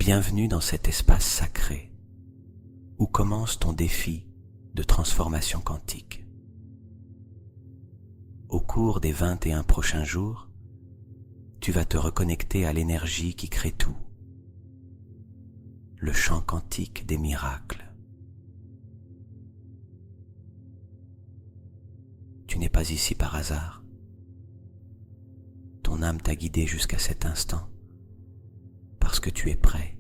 Bienvenue dans cet espace sacré où commence ton défi de transformation quantique. Au cours des 21 prochains jours, tu vas te reconnecter à l'énergie qui crée tout, le champ quantique des miracles. Tu n'es pas ici par hasard. Ton âme t'a guidé jusqu'à cet instant parce que tu es prêt,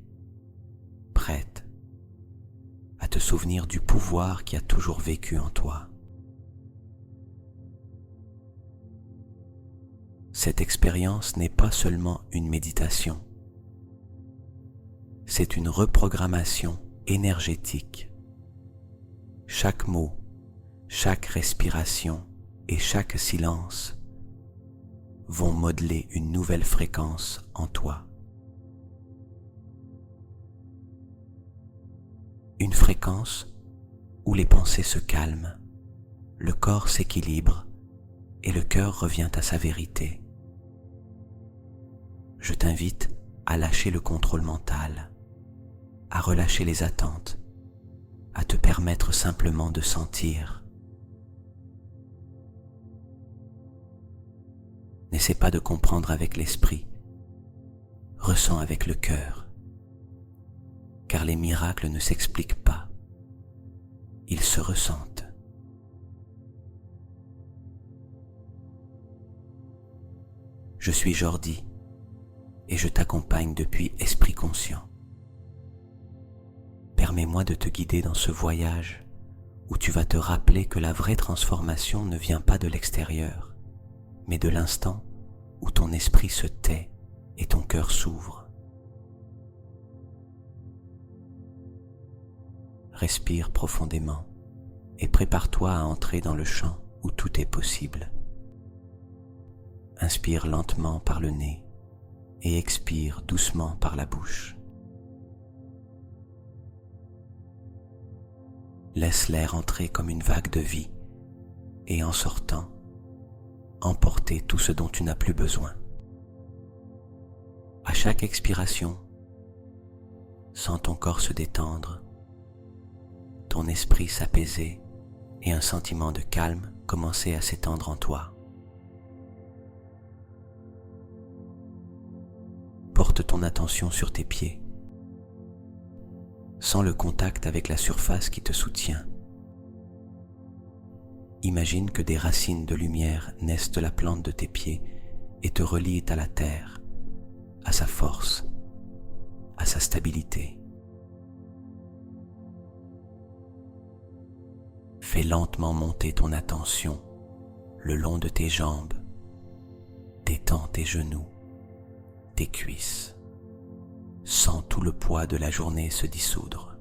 prête à te souvenir du pouvoir qui a toujours vécu en toi. Cette expérience n'est pas seulement une méditation, c'est une reprogrammation énergétique. Chaque mot, chaque respiration et chaque silence vont modeler une nouvelle fréquence en toi. Une fréquence où les pensées se calment, le corps s'équilibre et le cœur revient à sa vérité. Je t'invite à lâcher le contrôle mental, à relâcher les attentes, à te permettre simplement de sentir. N'essaie pas de comprendre avec l'esprit, ressens avec le cœur. Car les miracles ne s'expliquent pas, ils se ressentent. Je suis Jordi et je t'accompagne depuis Esprit Conscient. Permets-moi de te guider dans ce voyage où tu vas te rappeler que la vraie transformation ne vient pas de l'extérieur, mais de l'instant où ton esprit se tait et ton cœur s'ouvre. Respire profondément et prépare-toi à entrer dans le champ où tout est possible. Inspire lentement par le nez et expire doucement par la bouche. Laisse l'air entrer comme une vague de vie et en sortant, emporter tout ce dont tu n'as plus besoin. À chaque expiration, sens ton corps se détendre, ton esprit s'apaiser et un sentiment de calme commencer à s'étendre en toi. Porte ton attention sur tes pieds. Sens le contact avec la surface qui te soutient. Imagine que des racines de lumière naissent de la plante de tes pieds et te relient à la terre, à sa force, à sa stabilité. Fais lentement monter ton attention le long de tes jambes, détends tes genoux, tes cuisses. Sens tout le poids de la journée se dissoudre.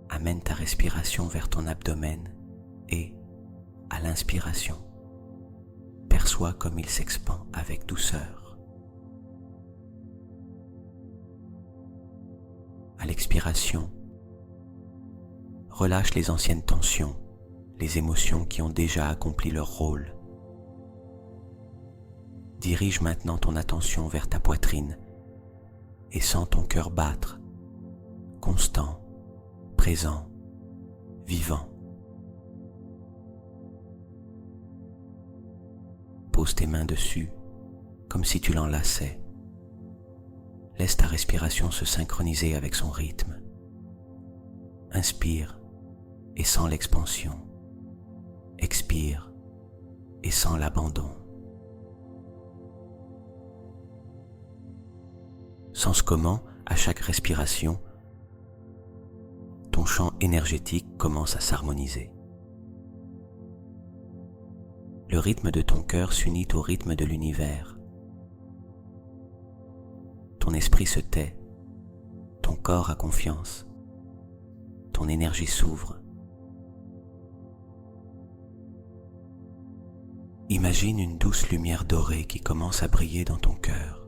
Amène ta respiration vers ton abdomen et, à l'inspiration, perçois comme il s'expand avec douceur. À l'expiration, relâche les anciennes tensions, les émotions qui ont déjà accompli leur rôle. Dirige maintenant ton attention vers ta poitrine et sens ton cœur battre, constant, présent, vivant. Pose tes mains dessus, comme si tu l'enlaçais. Laisse ta respiration se synchroniser avec son rythme. Inspire et sens l'expansion. Expire et sens l'abandon. Sens comment, à chaque respiration, ton champ énergétique commence à s'harmoniser. Le rythme de ton cœur s'unit au rythme de l'univers. Ton esprit se tait, ton corps a confiance, ton énergie s'ouvre. Imagine une douce lumière dorée qui commence à briller dans ton cœur.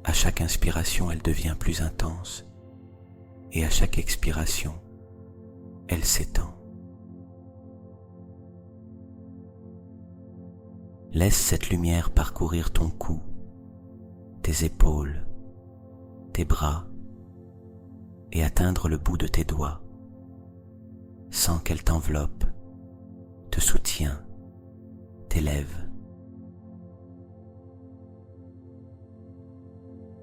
À chaque inspiration, elle devient plus intense et à chaque expiration, elle s'étend. Laisse cette lumière parcourir ton cou, tes épaules, tes bras et atteindre le bout de tes doigts, sans qu'elle t'enveloppe, te soutient, t'élève.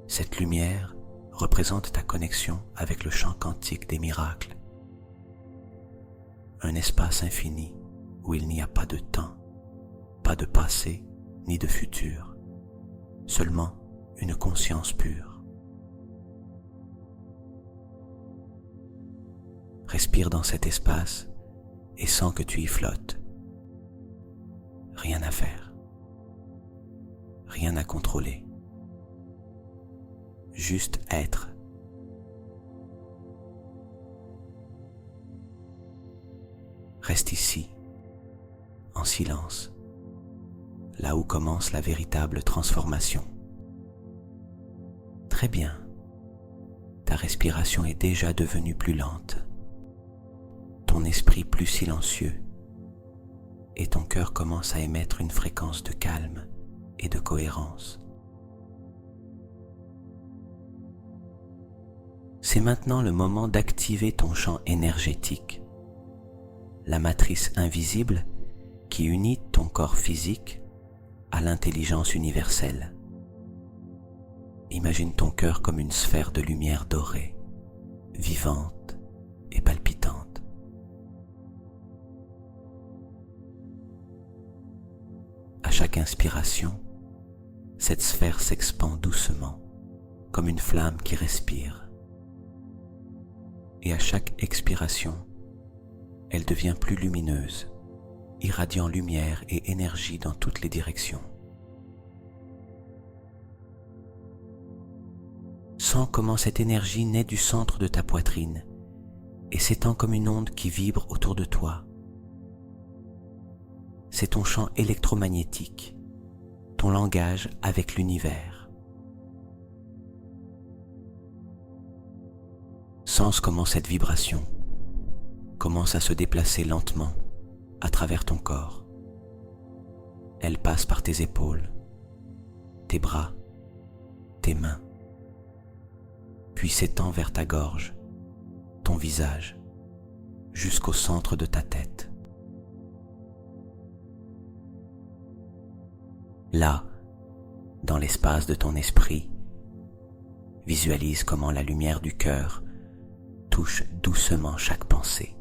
Cette lumière représente ta connexion avec le champ quantique des miracles, un espace infini où il n'y a pas de temps, pas de passé ni de futur, seulement une conscience pure. Respire dans cet espace et sens que tu y flottes. Rien à faire, rien à contrôler, juste être. Reste ici, en silence, là où commence la véritable transformation. Très bien, ta respiration est déjà devenue plus lente, ton esprit plus silencieux, et ton cœur commence à émettre une fréquence de calme et de cohérence. C'est maintenant le moment d'activer ton champ énergétique, la matrice invisible qui unit ton corps physique à l'intelligence universelle. Imagine ton cœur comme une sphère de lumière dorée, vivante et palpitante. À chaque inspiration, cette sphère s'expand doucement, comme une flamme qui respire. Et à chaque expiration, elle devient plus lumineuse, irradiant lumière et énergie dans toutes les directions. Sens comment cette énergie naît du centre de ta poitrine et s'étend comme une onde qui vibre autour de toi. C'est ton champ électromagnétique, ton langage avec l'univers. Sens comment cette vibration commence à se déplacer lentement à travers ton corps. Elle passe par tes épaules, tes bras, tes mains, puis s'étend vers ta gorge, ton visage, jusqu'au centre de ta tête. Là, dans l'espace de ton esprit, visualise comment la lumière du cœur touche doucement chaque pensée.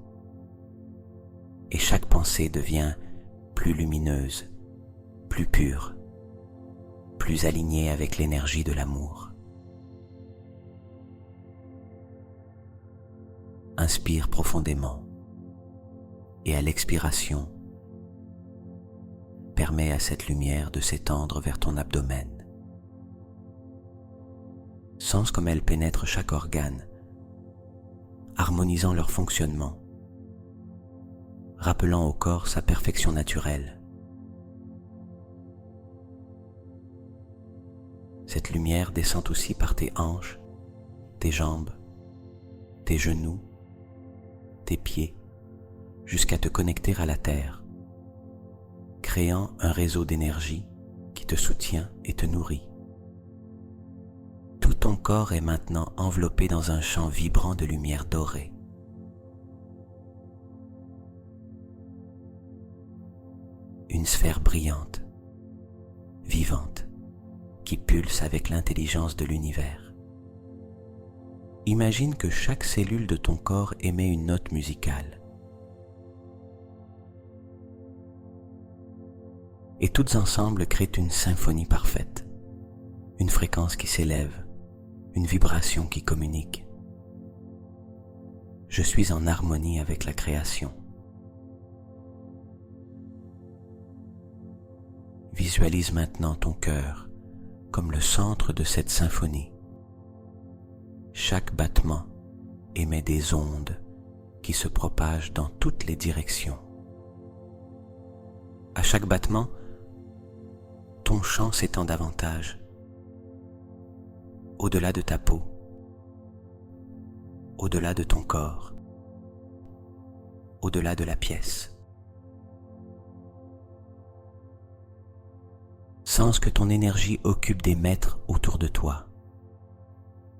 Et chaque pensée devient plus lumineuse, plus pure, plus alignée avec l'énergie de l'amour. Inspire profondément et à l'expiration, permets à cette lumière de s'étendre vers ton abdomen. Sens comme elle pénètre chaque organe, harmonisant leur fonctionnement, rappelant au corps sa perfection naturelle. Cette lumière descend aussi par tes hanches, tes jambes, tes genoux, tes pieds, jusqu'à te connecter à la terre, créant un réseau d'énergie qui te soutient et te nourrit. Tout ton corps est maintenant enveloppé dans un champ vibrant de lumière dorée. Une sphère brillante, vivante, qui pulse avec l'intelligence de l'univers. Imagine que chaque cellule de ton corps émet une note musicale. Et toutes ensemble créent une symphonie parfaite, une fréquence qui s'élève, une vibration qui communique. Je suis en harmonie avec la création. Visualise maintenant ton cœur comme le centre de cette symphonie. Chaque battement émet des ondes qui se propagent dans toutes les directions. À chaque battement, ton champ s'étend davantage, au-delà de ta peau, au-delà de ton corps, au-delà de la pièce. Sens que ton énergie occupe des mètres autour de toi,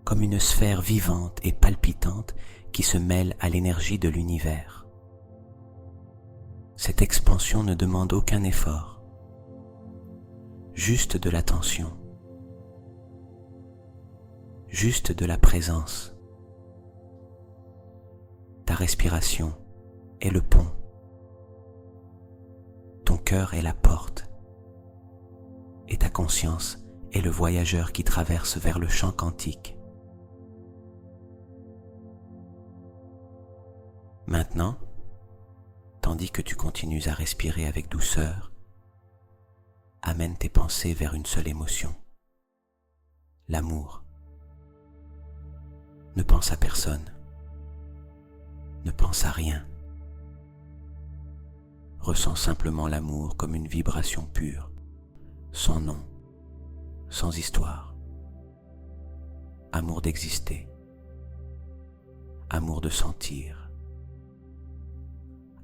comme une sphère vivante et palpitante qui se mêle à l'énergie de l'univers. Cette expansion ne demande aucun effort, juste de l'attention, juste de la présence. Ta respiration est le pont, ton cœur est la porte, et ta conscience est le voyageur qui traverse vers le champ quantique. Maintenant, tandis que tu continues à respirer avec douceur, amène tes pensées vers une seule émotion, l'amour. Ne pense à personne, ne pense à rien. Ressens simplement l'amour comme une vibration pure, sans nom, sans histoire. Amour d'exister, amour de sentir,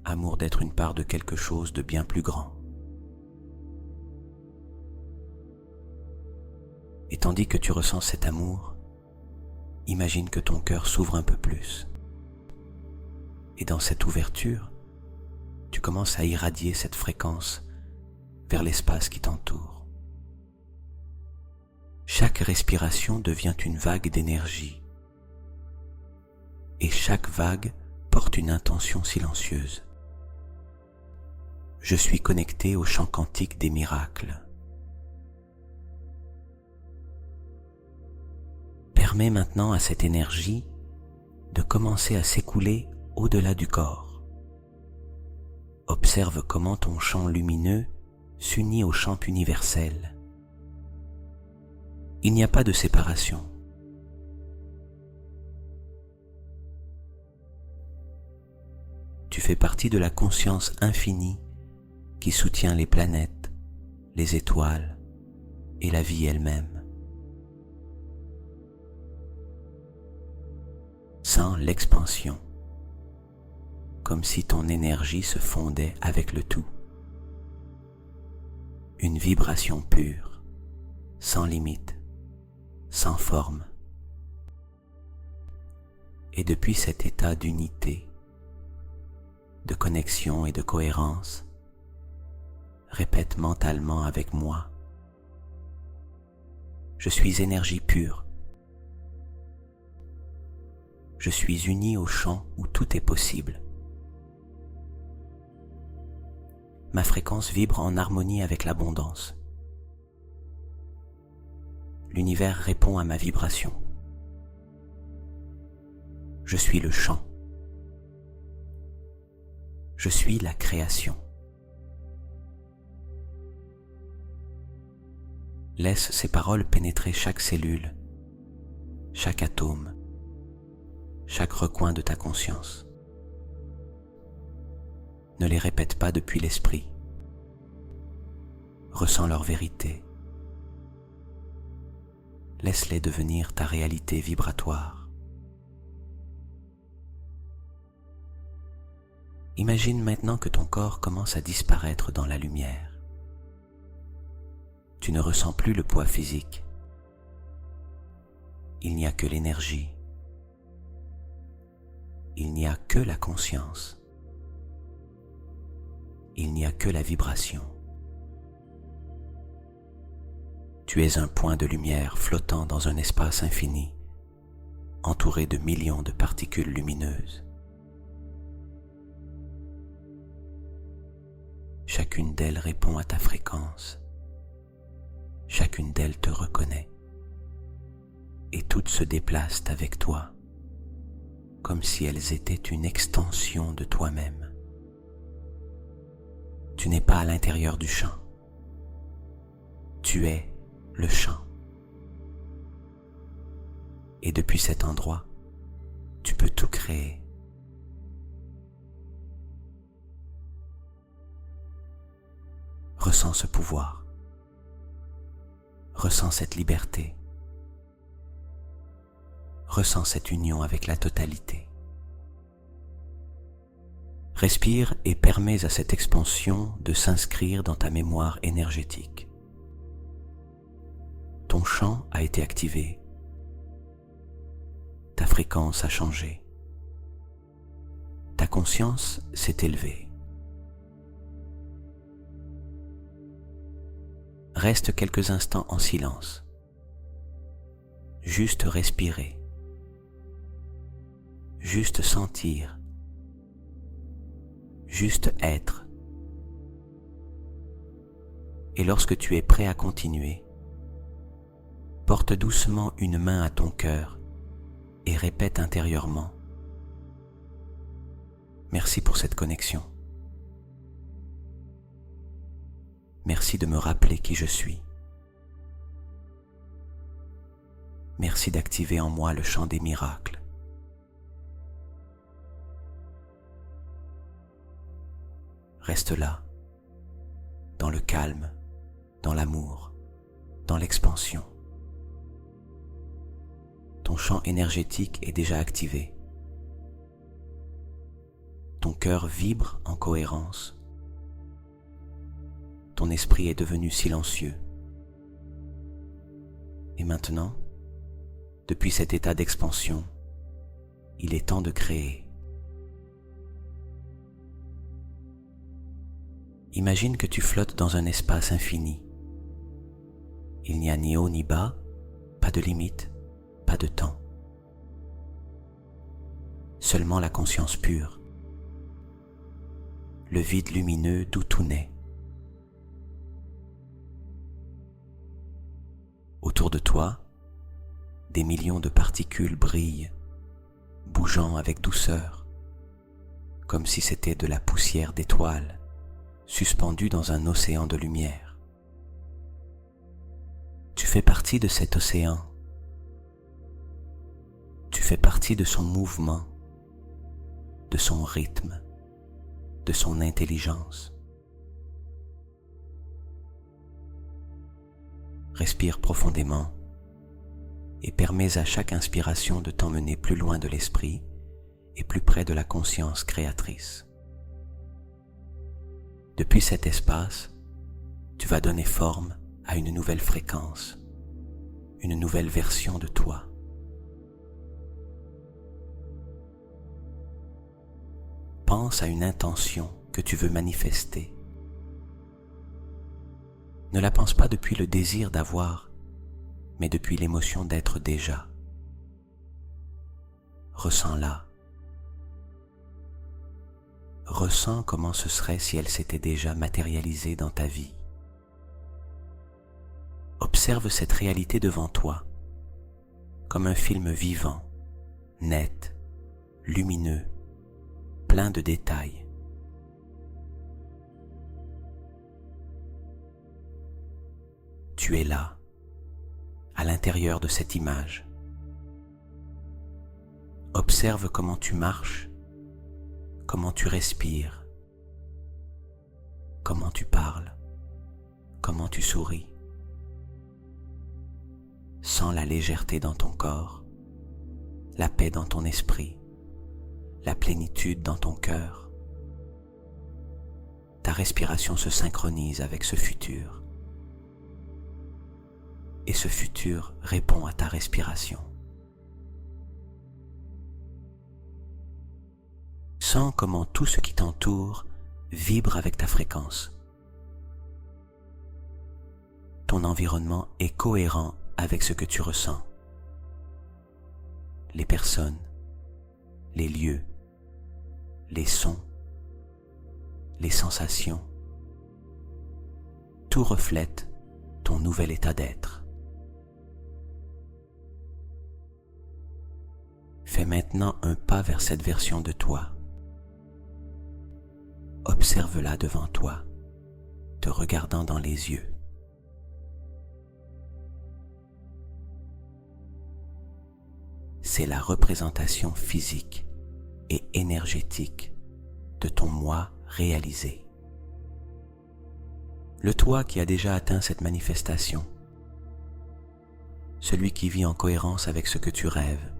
amour d'être une part de quelque chose de bien plus grand. Et tandis que tu ressens cet amour, imagine que ton cœur s'ouvre un peu plus. Et dans cette ouverture, tu commences à irradier cette fréquence vers l'espace qui t'entoure. Chaque respiration devient une vague d'énergie. Et chaque vague porte une intention silencieuse. Je suis connecté au champ quantique des miracles. Permets maintenant à cette énergie de commencer à s'écouler au-delà du corps. Observe comment ton champ lumineux s'unit au champ universel. Il n'y a pas de séparation. Tu fais partie de la conscience infinie qui soutient les planètes, les étoiles et la vie elle-même. Sens l'expansion, comme si ton énergie se fondait avec le tout. Une vibration pure, sans limite, sans forme. Et depuis cet état d'unité, de connexion et de cohérence, répète mentalement avec moi: je suis énergie pure. Je suis uni au champ où tout est possible. Ma fréquence vibre en harmonie avec l'abondance. L'univers répond à ma vibration. Je suis le champ. Je suis la création. Laisse ces paroles pénétrer chaque cellule, chaque atome, chaque recoin de ta conscience. Ne les répète pas depuis l'esprit. Ressens leur vérité. Laisse-les devenir ta réalité vibratoire. Imagine maintenant que ton corps commence à disparaître dans la lumière. Tu ne ressens plus le poids physique. Il n'y a que l'énergie. Il n'y a que la conscience. Il n'y a que la vibration. Tu es un point de lumière flottant dans un espace infini, entouré de millions de particules lumineuses. Chacune d'elles répond à ta fréquence. Chacune d'elles te reconnaît. Et toutes se déplacent avec toi, comme si elles étaient une extension de toi-même. Tu n'es pas à l'intérieur du champ. Tu es le champ. Et depuis cet endroit, tu peux tout créer. Ressens ce pouvoir. Ressens cette liberté. Ressens cette union avec la totalité. Respire et permets à cette expansion de s'inscrire dans ta mémoire énergétique. Ton champ a été activé. Ta fréquence a changé. Ta conscience s'est élevée. Reste quelques instants en silence. Juste respirer. Juste sentir. Juste être. Et lorsque tu es prêt à continuer, porte doucement une main à ton cœur et répète intérieurement: merci pour cette connexion. Merci de me rappeler qui je suis. Merci d'activer en moi le chant des miracles. Reste là, dans le calme, dans l'amour, dans l'expansion. Ton champ énergétique est déjà activé. Ton cœur vibre en cohérence. Ton esprit est devenu silencieux. Et maintenant, depuis cet état d'expansion, il est temps de créer. Imagine que tu flottes dans un espace infini. Il n'y a ni haut ni bas, pas de limite, pas de temps. Seulement la conscience pure, le vide lumineux d'où tout naît. Autour de toi, des millions de particules brillent, bougeant avec douceur, comme si c'était de la poussière d'étoiles, suspendue dans un océan de lumière. Tu fais partie de cet océan. Tu fais partie de son mouvement, de son rythme, de son intelligence. Respire profondément et permets à chaque inspiration de t'emmener plus loin de l'esprit et plus près de la conscience créatrice. Depuis cet espace, tu vas donner forme à une nouvelle fréquence, une nouvelle version de toi. Pense à une intention que tu veux manifester. Ne la pense pas depuis le désir d'avoir, mais depuis l'émotion d'être déjà. Ressens-la. Ressens comment ce serait si elle s'était déjà matérialisée dans ta vie. Observe cette réalité devant toi, comme un film vivant, net, lumineux, plein de détails. Tu es là, à l'intérieur de cette image. Observe comment tu marches, comment tu respires, comment tu parles, comment tu souris. Sens la légèreté dans ton corps, la paix dans ton esprit, la plénitude dans ton cœur. Ta respiration se synchronise avec ce futur. Et ce futur répond à ta respiration. Sens comment tout ce qui t'entoure vibre avec ta fréquence. Ton environnement est cohérent avec ce que tu ressens. Les personnes, les lieux, les sons, les sensations, tout reflète ton nouvel état d'être. Fais maintenant un pas vers cette version de toi. Observe-la devant toi, te regardant dans les yeux. C'est la représentation physique et énergétique de ton moi réalisé. Le toi qui a déjà atteint cette manifestation, celui qui vit en cohérence avec ce que tu rêves.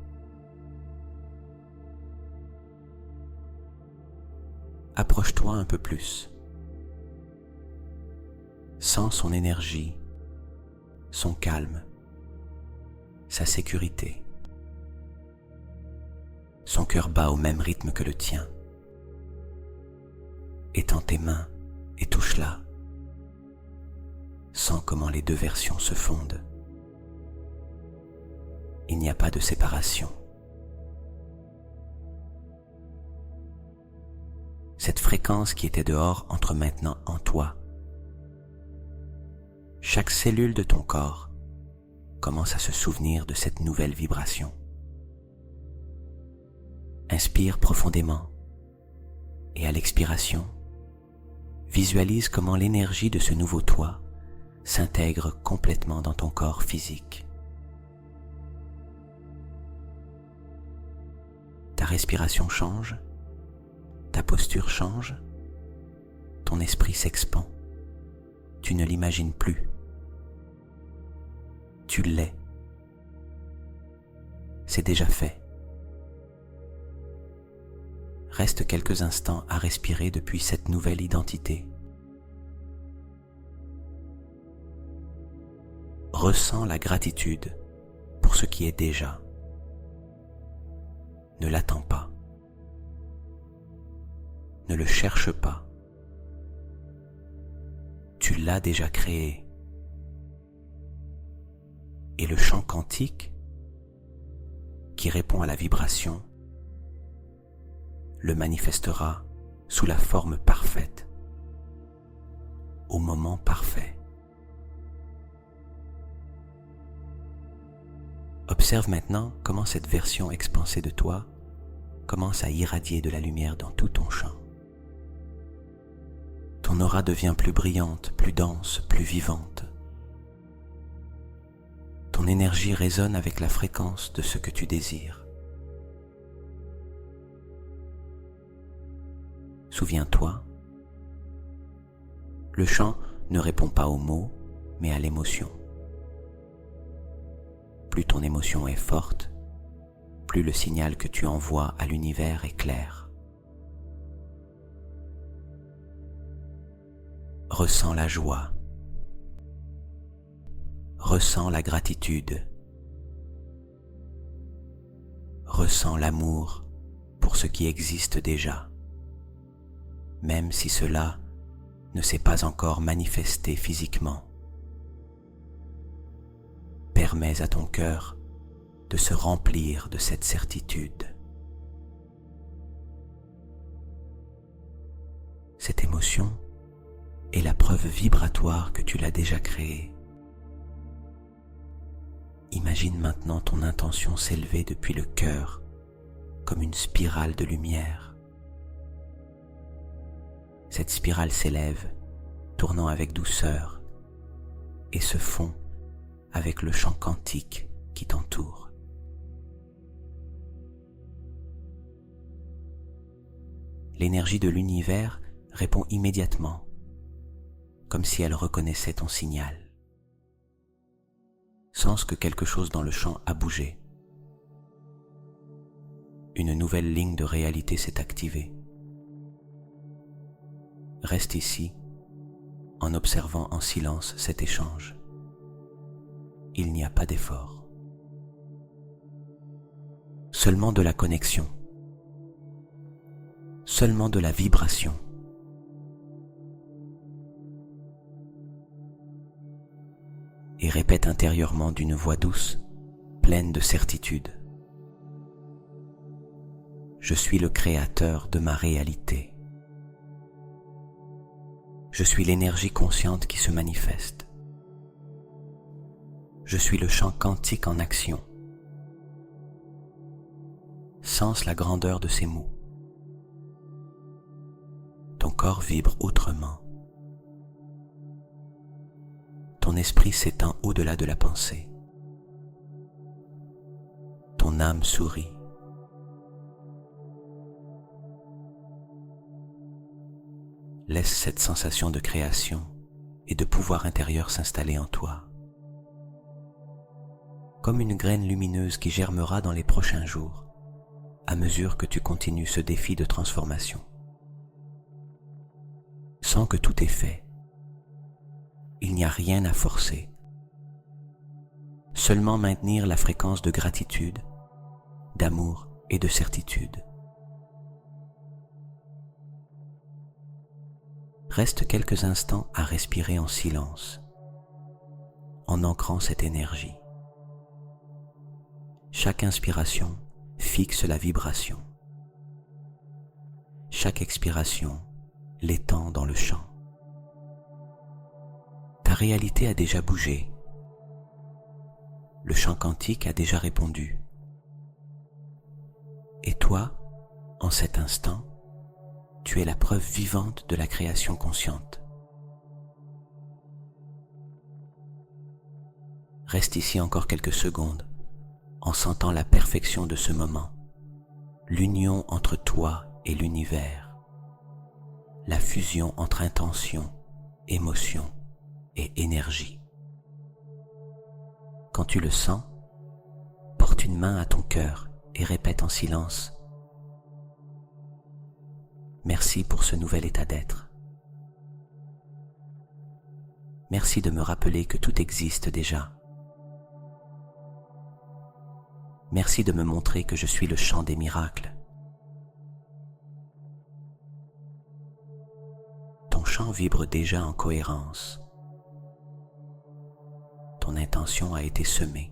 Approche-toi un peu plus. Sens son énergie, son calme, sa sécurité. Son cœur bat au même rythme que le tien. Étends tes mains et touche-la. Sens comment les deux versions se fondent. Il n'y a pas de séparation. Cette fréquence qui était dehors entre maintenant en toi. Chaque cellule de ton corps commence à se souvenir de cette nouvelle vibration. Inspire profondément et à l'expiration, visualise comment l'énergie de ce nouveau toi s'intègre complètement dans ton corps physique. Ta respiration change, ta posture change, ton esprit s'expand. Tu ne l'imagines plus. Tu l'es. C'est déjà fait. Reste quelques instants à respirer depuis cette nouvelle identité. Ressens la gratitude pour ce qui est déjà. Ne l'attends pas. Ne le cherche pas. Tu l'as déjà créé. Et le champ quantique, qui répond à la vibration, le manifestera sous la forme parfaite, au moment parfait. Observe maintenant comment cette version expansée de toi commence à irradier de la lumière dans tout ton champ. Ton aura devient plus brillante, plus dense, plus vivante. Ton énergie résonne avec la fréquence de ce que tu désires. Souviens-toi, le chant ne répond pas aux mots, mais à l'émotion. Plus ton émotion est forte, plus le signal que tu envoies à l'univers est clair. Ressens la joie. Ressens la gratitude. Ressens l'amour pour ce qui existe déjà, même si cela ne s'est pas encore manifesté physiquement. Permets à ton cœur de se remplir de cette certitude. Cette émotion est la preuve vibratoire que tu l'as déjà créée. Imagine maintenant ton intention s'élever depuis le cœur comme une spirale de lumière. Cette spirale s'élève, tournant avec douceur, et se fond avec le champ quantique qui t'entoure. L'énergie de l'univers répond immédiatement, comme si elle reconnaissait ton signal. Sens que quelque chose dans le champ a bougé. Une nouvelle ligne de réalité s'est activée. Reste ici, en observant en silence cet échange. Il n'y a pas d'effort. Seulement de la connexion. Seulement de la vibration. Et répète intérieurement d'une voix douce, pleine de certitude. Je suis le créateur de ma réalité. Je suis l'énergie consciente qui se manifeste. Je suis le champ quantique en action. Sens la grandeur de ces mots. Ton corps vibre autrement. Ton esprit s'étend au-delà de la pensée. Ton âme sourit. Laisse cette sensation de création et de pouvoir intérieur s'installer en toi. Comme une graine lumineuse qui germera dans les prochains jours, à mesure que tu continues ce défi de transformation. Sens que tout est fait. Il n'y a rien à forcer. seulement maintenir la fréquence de gratitude, d'amour et de certitude. Reste quelques instants à respirer en silence, en ancrant cette énergie. Chaque inspiration fixe la vibration. Chaque expiration l'étend dans le champ. Ta réalité a déjà bougé. Le champ quantique a déjà répondu. Et toi, en cet instant, tu es la preuve vivante de la création consciente. Reste ici encore quelques secondes, en sentant la perfection de ce moment, l'union entre toi et l'univers, la fusion entre intention, émotion et énergie. Quand tu le sens, porte une main à ton cœur et répète en silence: merci pour ce nouvel état d'être. Merci de me rappeler que tout existe déjà. Merci de me montrer que je suis le champ des miracles. Ton champ vibre déjà en cohérence. Ton intention a été semée.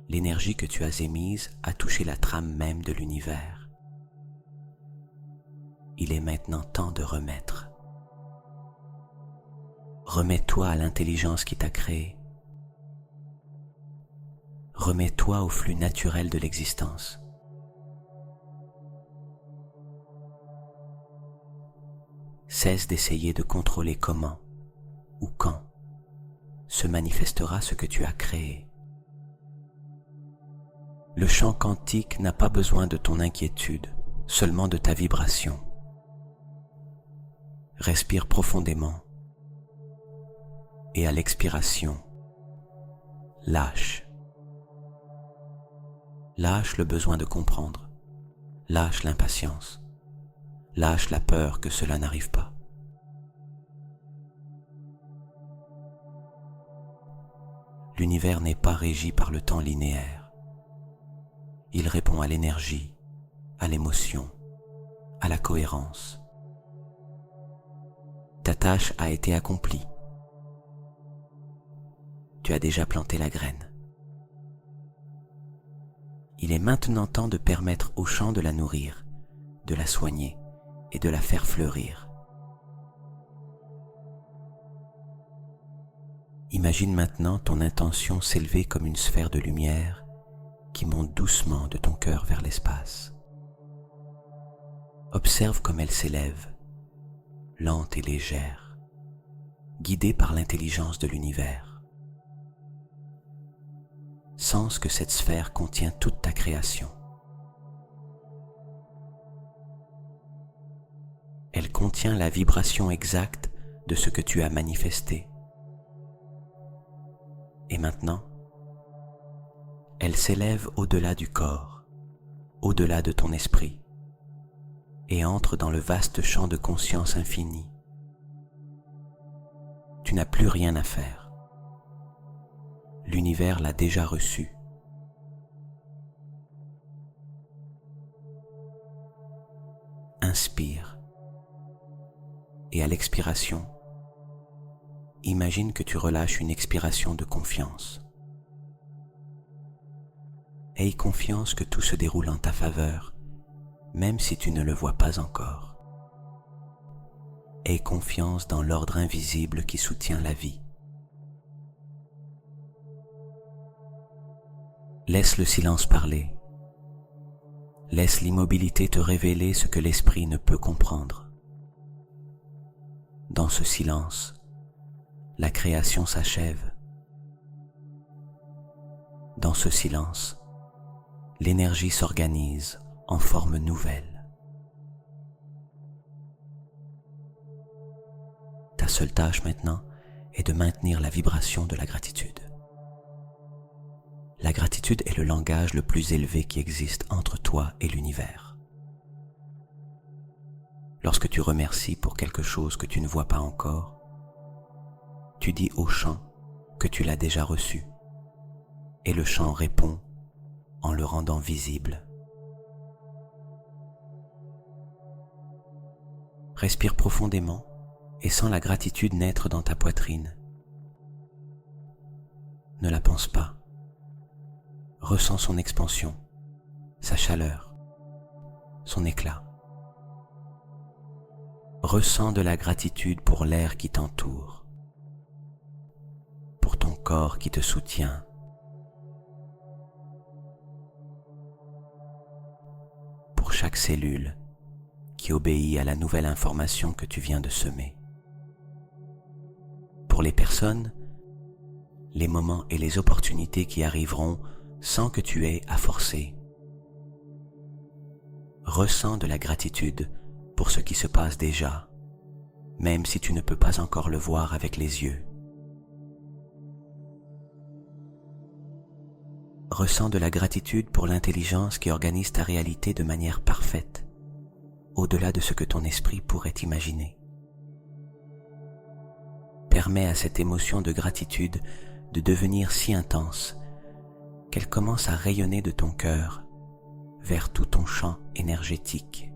L'énergie que tu as émise a touché la trame même de l'univers. Il est maintenant temps de remettre. Remets-toi à l'intelligence qui t'a créé. Remets-toi au flux naturel de l'existence. Cesse d'essayer de contrôler comment ou quand se manifestera ce que tu as créé. Le champ quantique n'a pas besoin de ton inquiétude, seulement de ta vibration. Respire profondément et à l'expiration, lâche. Lâche le besoin de comprendre, lâche l'impatience, lâche la peur que cela n'arrive pas. L'univers n'est pas régi par le temps linéaire. Il répond à l'énergie, à l'émotion, à la cohérence. Ta tâche a été accomplie. Tu as déjà planté la graine. Il est maintenant temps de permettre au champ de la nourrir, de la soigner et de la faire fleurir. Imagine maintenant ton intention s'élever comme une sphère de lumière qui monte doucement de ton cœur vers l'espace. Observe comme elle s'élève, lente et légère, guidée par l'intelligence de l'univers. Sens que cette sphère contient toute ta création. Elle contient la vibration exacte de ce que tu as manifesté. Et maintenant, elle s'élève au-delà du corps, au-delà de ton esprit, et entre dans le vaste champ de conscience infinie. Tu n'as plus rien à faire. L'univers l'a déjà reçu. Inspire. Et à l'expiration, imagine que tu relâches une expiration de confiance. Aie confiance que tout se déroule en ta faveur, même si tu ne le vois pas encore. Aie confiance dans l'ordre invisible qui soutient la vie. Laisse le silence parler. Laisse l'immobilité te révéler ce que l'esprit ne peut comprendre. Dans ce silence, la création s'achève. Dans ce silence, l'énergie s'organise en forme nouvelle. Ta seule tâche maintenant est de maintenir la vibration de la gratitude. La gratitude est le langage le plus élevé qui existe entre toi et l'univers. Lorsque tu remercies pour quelque chose que tu ne vois pas encore, tu dis au champ que tu l'as déjà reçu, et le chant répond en le rendant visible. Respire profondément et sens la gratitude naître dans ta poitrine. Ne la pense pas. Ressens son expansion, sa chaleur, son éclat. Ressens de la gratitude pour l'air qui t'entoure, pour ton corps qui te soutient, pour chaque cellule qui obéit à la nouvelle information que tu viens de semer. Pour les personnes, les moments et les opportunités qui arriveront sans que tu aies à forcer. Ressens de la gratitude pour ce qui se passe déjà, même si tu ne peux pas encore le voir avec les yeux. Ressens de la gratitude pour l'intelligence qui organise ta réalité de manière parfaite, au-delà de ce que ton esprit pourrait imaginer. Permets à cette émotion de gratitude de devenir si intense qu'elle commence à rayonner de ton cœur vers tout ton champ énergétique.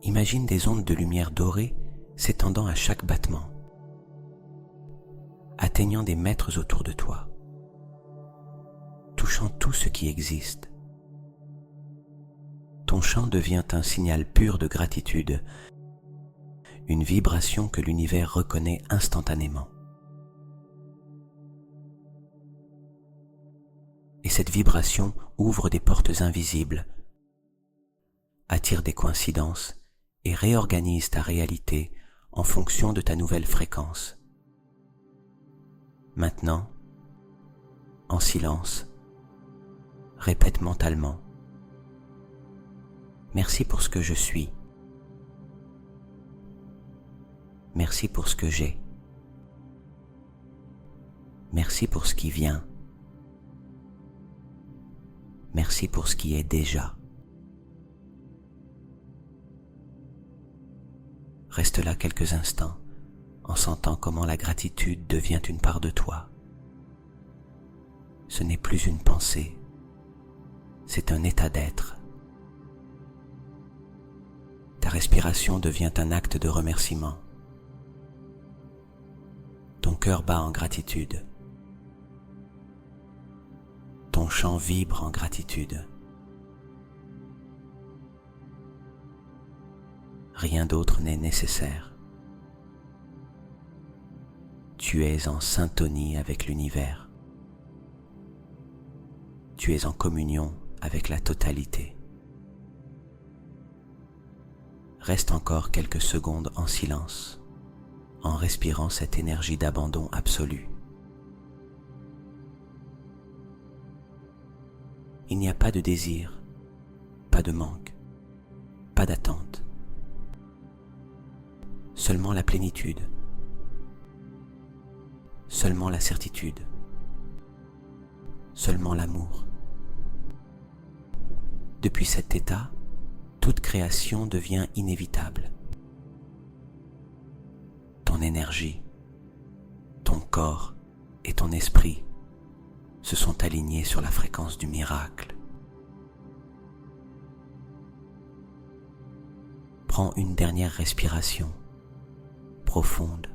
Imagine des ondes de lumière dorée s'étendant à chaque battement, atteignant des mètres autour de toi, touchant tout ce qui existe. Ton chant devient un signal pur de gratitude, une vibration que l'univers reconnaît instantanément. Et cette vibration ouvre des portes invisibles, attire des coïncidences et réorganise ta réalité en fonction de ta nouvelle fréquence. Maintenant, en silence, répète mentalement: merci pour ce que je suis. Merci pour ce que j'ai. Merci pour ce qui vient. Merci pour ce qui est déjà. Reste là quelques instants en sentant comment la gratitude devient une part de toi. Ce n'est plus une pensée, c'est un état d'être. Ta respiration devient un acte de remerciement. Ton cœur bat en gratitude. Ton chant vibre en gratitude. Rien d'autre n'est nécessaire. Tu es en syntonie avec l'univers. Tu es en communion avec la totalité. Reste encore quelques secondes en silence, en respirant cette énergie d'abandon absolu. Il n'y a pas de désir, pas de manque, pas d'attente. Seulement la plénitude, seulement la certitude, seulement l'amour. Depuis cet état, toute création devient inévitable. Ton énergie, ton corps et ton esprit se sont alignés sur la fréquence du miracle. Prends une dernière respiration, profonde,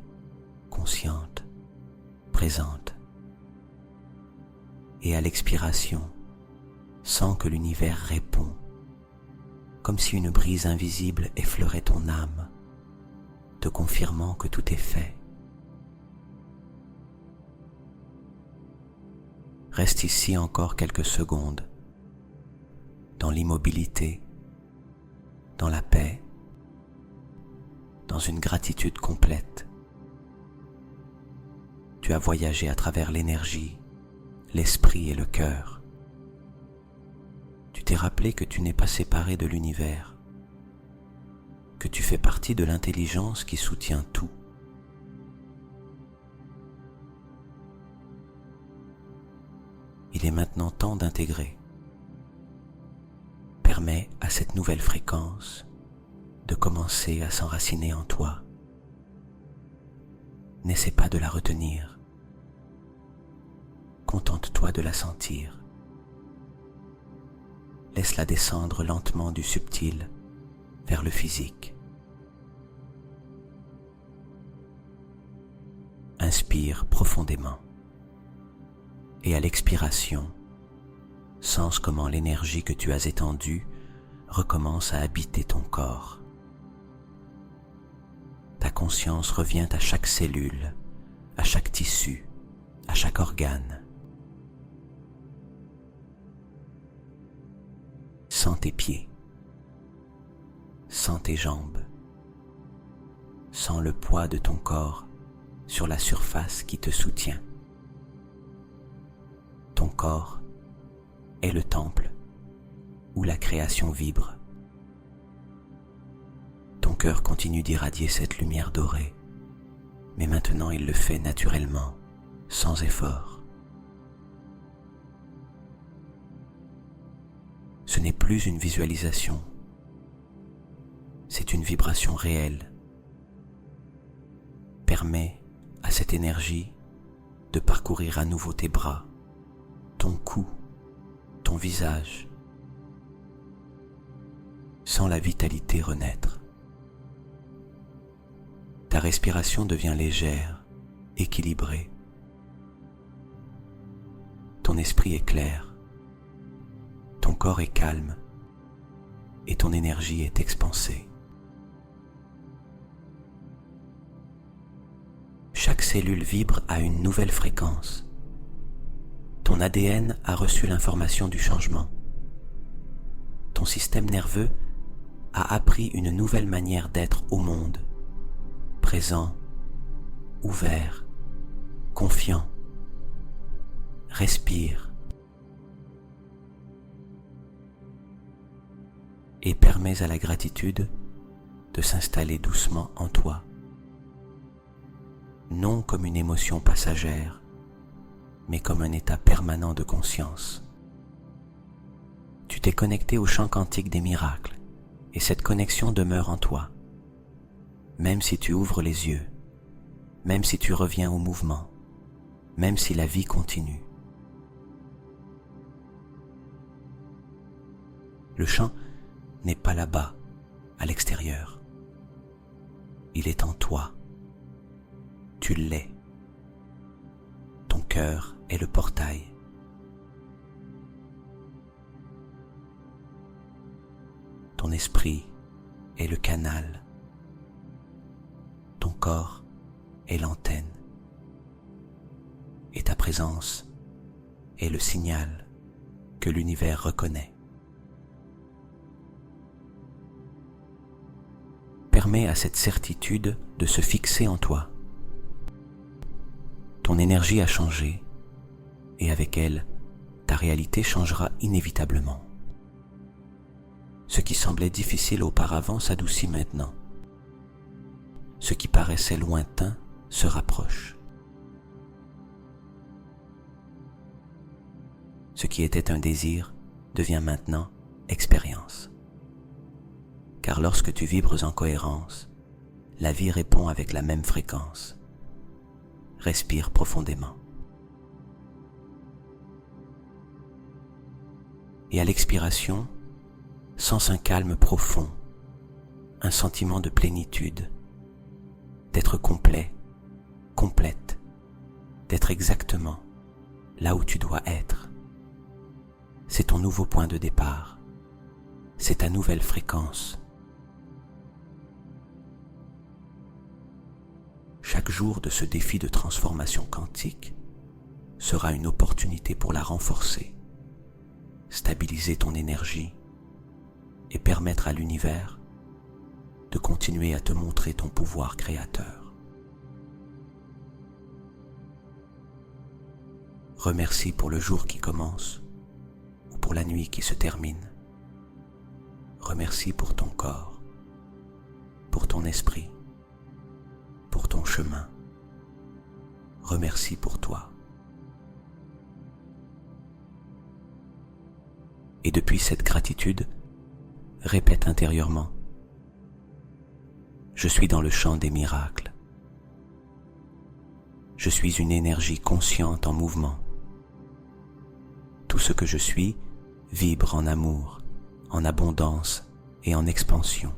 consciente, présente. Et à l'expiration, sens que l'univers répond, comme si une brise invisible effleurait ton âme, te confirmant que tout est fait. Reste ici encore quelques secondes, dans l'immobilité, dans la paix, dans une gratitude complète. Tu as voyagé à travers l'énergie, l'esprit et le cœur. Tu t'es rappelé que tu n'es pas séparé de l'univers, que tu fais partie de l'intelligence qui soutient tout. Il est maintenant temps d'intégrer. Permets à cette nouvelle fréquence de commencer à s'enraciner en toi. n'essaie pas de la retenir. Contente-toi de la sentir. Laisse-la descendre lentement du subtil vers le physique. Inspire profondément et à l'expiration, sens comment l'énergie que tu as étendue recommence à habiter ton corps. Ta conscience revient à chaque cellule, à chaque tissu, à chaque organe. Sens tes pieds, sens tes jambes, sens le poids de ton corps sur la surface qui te soutient. Ton corps est le temple où la création vibre. Ton cœur continue d'irradier cette lumière dorée, mais maintenant il le fait naturellement, sans effort. Ce n'est plus une visualisation, c'est une vibration réelle. Permets à cette énergie de parcourir à nouveau tes bras, ton cou, ton visage. Sens la vitalité renaître. Ta respiration devient légère, équilibrée. Ton esprit est clair, ton corps est calme et ton énergie est expansée. Chaque cellule vibre à une nouvelle fréquence. Ton ADN a reçu l'information du changement. Ton système nerveux a appris une nouvelle manière d'être au monde, présent, ouvert, confiant. Respire et permets à la gratitude de s'installer doucement en toi. Non comme une émotion passagère, mais comme un état permanent de conscience. Tu t'es connecté au champ quantique des miracles, et cette connexion demeure en toi. Même si tu ouvres les yeux, même si tu reviens au mouvement, même si la vie continue. Le champ n'est pas là-bas, à l'extérieur. Il est en toi. Tu l'es. Ton cœur est le portail. Ton esprit est le canal. Ton corps est l'antenne. Et ta présence est le signal que l'univers reconnaît. Permets à cette certitude de se fixer en toi. Ton énergie a changé et avec elle, ta réalité changera inévitablement. Ce qui semblait difficile auparavant s'adoucit maintenant. Ce qui paraissait lointain se rapproche. Ce qui était un désir devient maintenant expérience. Car lorsque tu vibres en cohérence, la vie répond avec la même fréquence. Respire profondément. Et à l'expiration, sens un calme profond, un sentiment de plénitude, d'être complet, complète, d'être exactement là où tu dois être. C'est ton nouveau point de départ, c'est ta nouvelle fréquence. Chaque jour de ce défi de transformation quantique sera une opportunité pour la renforcer, stabiliser ton énergie et permettre à l'univers de continuer à te montrer ton pouvoir créateur. Remercie pour le jour qui commence ou pour la nuit qui se termine. Remercie pour ton corps, pour ton esprit, pour ton chemin. Remercie pour toi. Et depuis cette gratitude, répète intérieurement: je suis dans le champ des miracles. Je suis une énergie consciente en mouvement. Tout ce que je suis vibre en amour, en abondance et en expansion.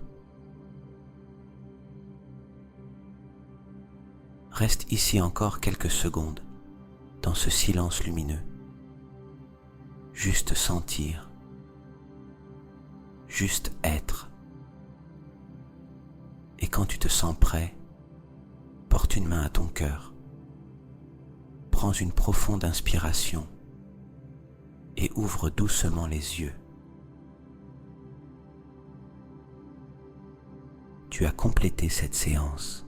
Reste ici encore quelques secondes, dans ce silence lumineux. Juste sentir, juste être. Et quand tu te sens prêt, porte une main à ton cœur. Prends une profonde inspiration et ouvre doucement les yeux. Tu as complété cette séance.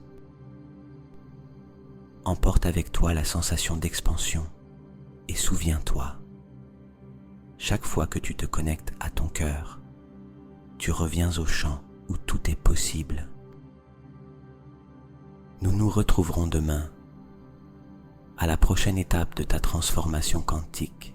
Emporte avec toi la sensation d'expansion et souviens-toi, chaque fois que tu te connectes à ton cœur, tu reviens au champ où tout est possible. Nous nous retrouverons demain à la prochaine étape de ta transformation quantique.